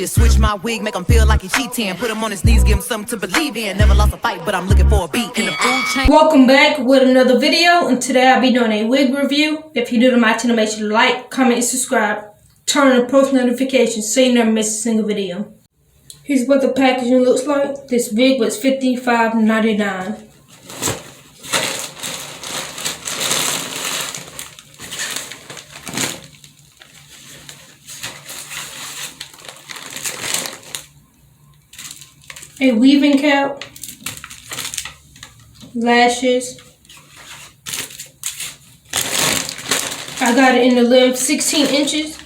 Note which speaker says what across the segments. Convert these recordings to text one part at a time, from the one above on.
Speaker 1: Just switch my wig, make him feel like he cheating. Put him on his knees, give him something to believe in. Never lost a fight, but I'm looking for a beat in the food chain.
Speaker 2: Welcome back with another video, and today I'll be doing a wig review. If you're new to my channel, make sure to like, comment, and subscribe. Turn on the post notifications so you never miss a single video. Here's what the packaging looks like. This wig was $55.99. A weaving cap, lashes. I got it in the length 16 inches.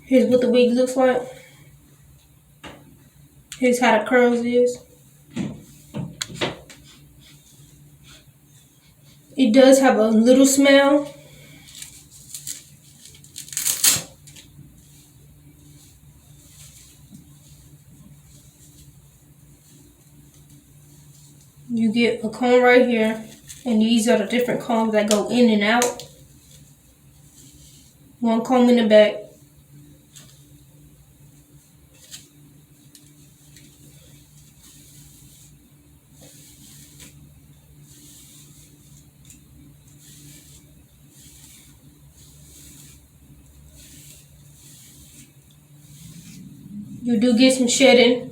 Speaker 2: Here's what the wig looks like. Here's how the curls is. It does have a little smell. You get a comb right here, and these are the different combs that go in and out. One comb in the back. You do get some shedding